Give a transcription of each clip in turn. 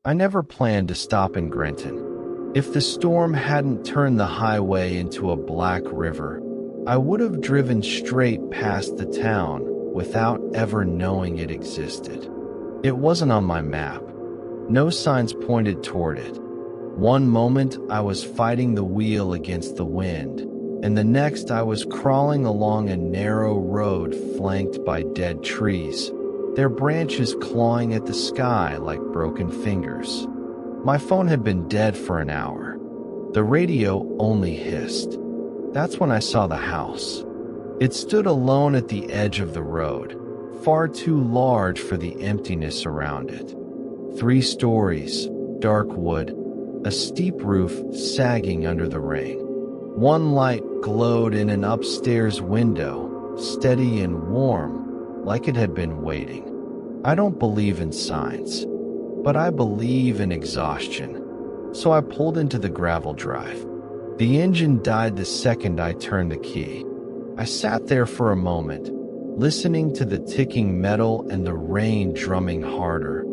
I never planned to stop in Grenton. If the storm hadn't turned the highway into a black river, I would have driven straight past the town without ever knowing it existed. It wasn't on my map. No signs pointed toward it. One moment I was fighting the wheel against the wind, and the next I was crawling along a narrow road flanked by dead trees, their branches clawing at the sky like broken fingers. My phone had been dead for an hour. The radio only hissed. That's when I saw the house. It stood alone at the edge of the road, far too large for the emptiness around it. 3 stories, dark wood, a steep roof sagging under the rain. One light glowed in an upstairs window, steady and warm, like it had been waiting. I don't believe in signs, but I believe in exhaustion. So I pulled into the gravel drive. The engine died the second I turned the key. I sat there for a moment, listening to the ticking metal and the rain drumming harder,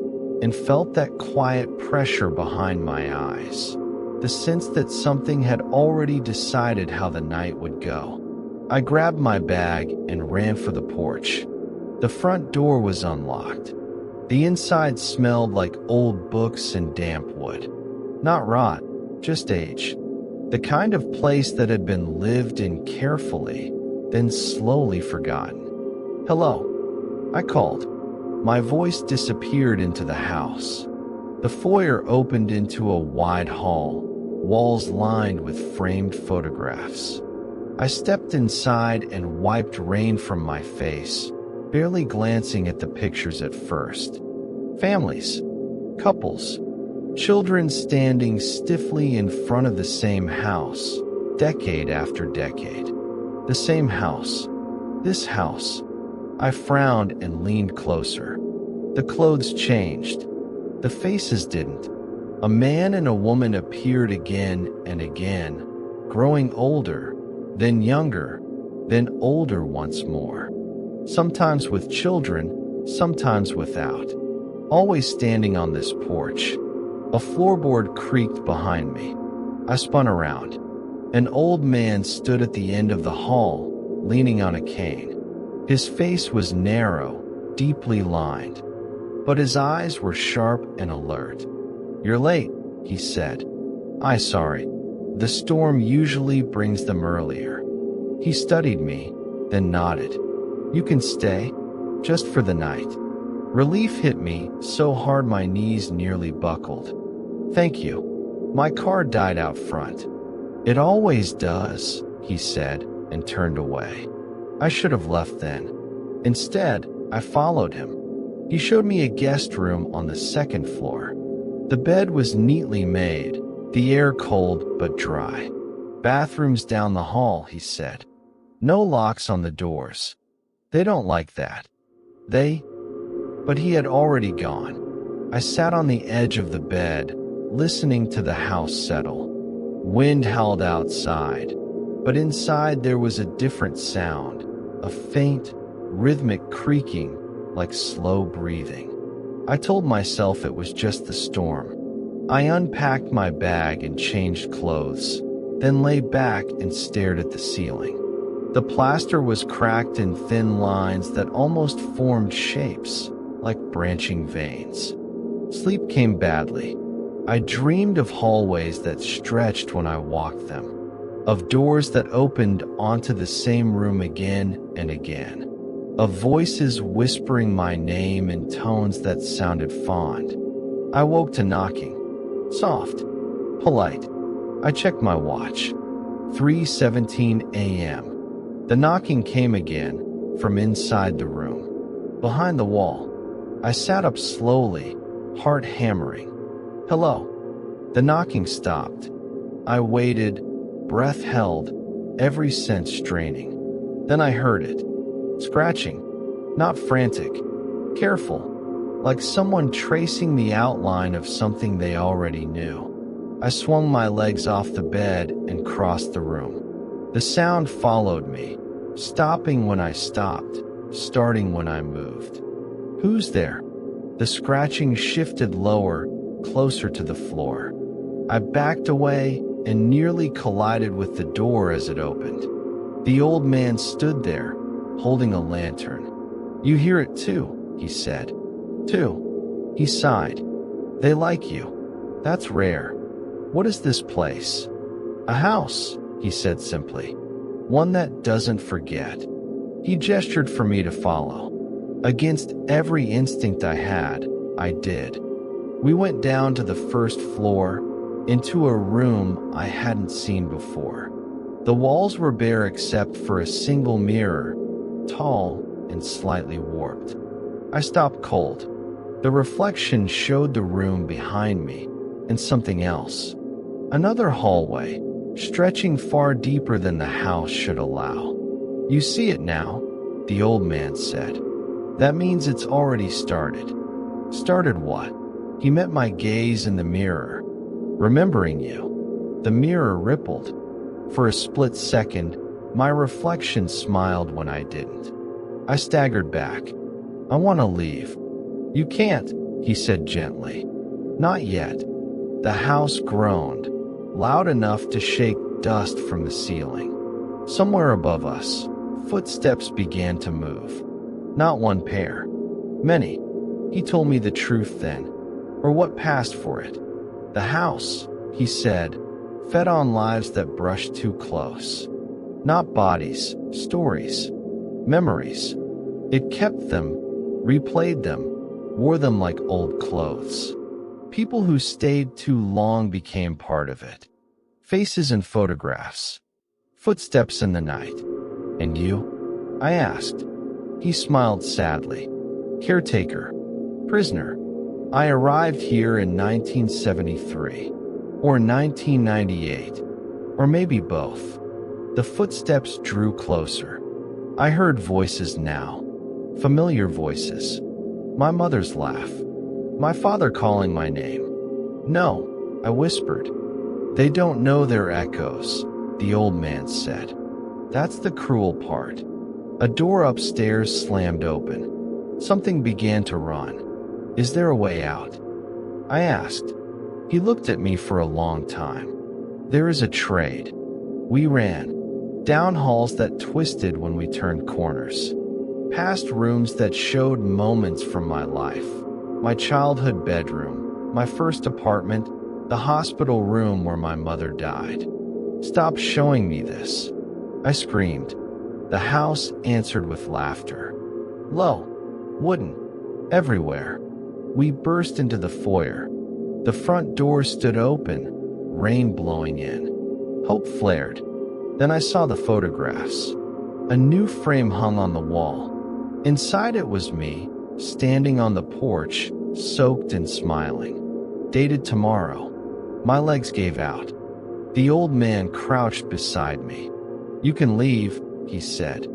and felt that quiet pressure behind my eyes, the sense that something had already decided how the night would go. I grabbed my bag and ran for the porch. The front door was unlocked. The inside smelled like old books and damp wood. Not rot, just age. The kind of place that had been lived in carefully, then slowly forgotten. "Hello," I called. My voice disappeared into the house. The foyer opened into a wide hall, walls lined with framed photographs. I stepped inside and wiped rain from my face, barely glancing at the pictures at first. Families, couples, children standing stiffly in front of the same house, decade after decade. The same house. This house. I frowned and leaned closer. The clothes changed. The faces didn't. A man and a woman appeared again and again, growing older, then younger, then older once more. Sometimes with children, sometimes without. Always standing on this porch. A floorboard creaked behind me. I spun around. An old man stood at the end of the hall, leaning on a cane. His face was narrow, deeply lined, but his eyes were sharp and alert. "You're late," he said. Sorry. The storm usually brings them earlier." He studied me, then nodded. "You can stay, just for the night." Relief hit me so hard my knees nearly buckled. "Thank you." My car died out front. "It always does," he said, and turned away. I should have left then. Instead, I followed him. He showed me a guest room on the 2nd floor. The bed was neatly made, the air cold but dry. "Bathrooms down the hall," he said. "No locks on the doors. They don't like that. But he had already gone. I sat on the edge of the bed, listening to the house settle. Wind howled outside, but inside there was a different sound, a faint, rhythmic creaking, like slow breathing. I told myself it was just the storm. I unpacked my bag and changed clothes, then lay back and stared at the ceiling. The plaster was cracked in thin lines that almost formed shapes, like branching veins. Sleep came badly. I dreamed of hallways that stretched when I walked them, of doors that opened onto the same room again and again, of voices whispering my name in tones that sounded fond. I woke to knocking. Soft, polite. I checked my watch. 3:17 a.m. The knocking came again, from inside the room, behind the wall. I sat up slowly, heart hammering. "Hello." The knocking stopped. I waited, breath held, every sense straining. Then I heard it. Scratching. Not frantic. Careful. Like someone tracing the outline of something they already knew. I swung my legs off the bed and crossed the room. The sound followed me, stopping when I stopped, starting when I moved. "Who's there?" The scratching shifted lower, closer to the floor. I backed away and nearly collided with the door as it opened. The old man stood there, holding a lantern. "You hear it too," he said. "Too." He sighed. "They like you. That's rare. What is this place?" "A house," he said simply. "One that doesn't forget." He gestured for me to follow. Against every instinct I had, I did. We went down to the first floor, into a room I hadn't seen before. The walls were bare except for a single mirror, tall and slightly warped. I stopped cold. The reflection showed the room behind me and something else. Another hallway, stretching far deeper than the house should allow. "You see it now," the old man said. "That means it's already started." "Started what?" He met my gaze in the mirror. "Remembering you." The mirror rippled. For a split second, my reflection smiled when I didn't. I staggered back. "I want to leave." "You can't," he said gently. "Not yet." The house groaned, loud enough to shake dust from the ceiling. Somewhere above us, footsteps began to move. Not one pair. Many. He told me the truth then, or what passed for it. The house, he said, fed on lives that brushed too close. Not bodies, stories, memories. It kept them, replayed them, wore them like old clothes. People who stayed too long became part of it. Faces and photographs. Footsteps in the night. "And you?" I asked. He smiled sadly. "Caretaker. Prisoner. I arrived here in 1973. Or 1998. Or maybe both." The footsteps drew closer. I heard voices now. Familiar voices. My mother's laugh. My father calling my name. "No," I whispered. "They don't know their echoes," the old man said. "That's the cruel part." A door upstairs slammed open. Something began to run. "Is there a way out?" I asked. He looked at me for a long time. "There is a trade." We ran. Down halls that twisted when we turned corners. Past rooms that showed moments from my life. My childhood bedroom, my first apartment, the hospital room where my mother died. "Stop showing me this," I screamed. The house answered with laughter. Low, wooden, everywhere. We burst into the foyer. The front door stood open, rain blowing in. Hope flared. Then I saw the photographs. A new frame hung on the wall. Inside it was me, standing on the porch, soaked and smiling. Dated tomorrow. My legs gave out. The old man crouched beside me. "You can leave," he said,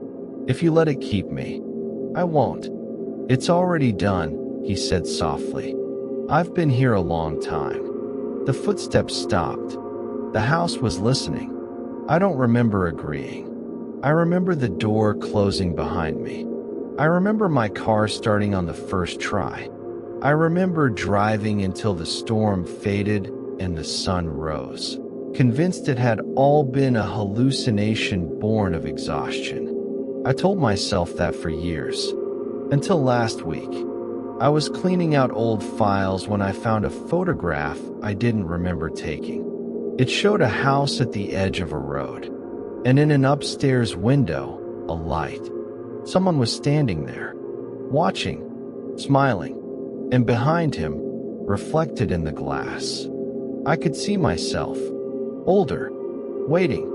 "if you let it keep me." "I won't." "It's already done," he said softly. "I've been here a long time." The footsteps stopped. The house was listening. I don't remember agreeing. I remember the door closing behind me. I remember my car starting on the first try. I remember driving until the storm faded and the sun rose, convinced it had all been a hallucination born of exhaustion. I told myself that for years. Until last week. I was cleaning out old files when I found a photograph I didn't remember taking. It showed a house at the edge of a road, and in an upstairs window, a light. Someone was standing there, watching, smiling, and behind him, reflected in the glass, I could see myself, older, waiting,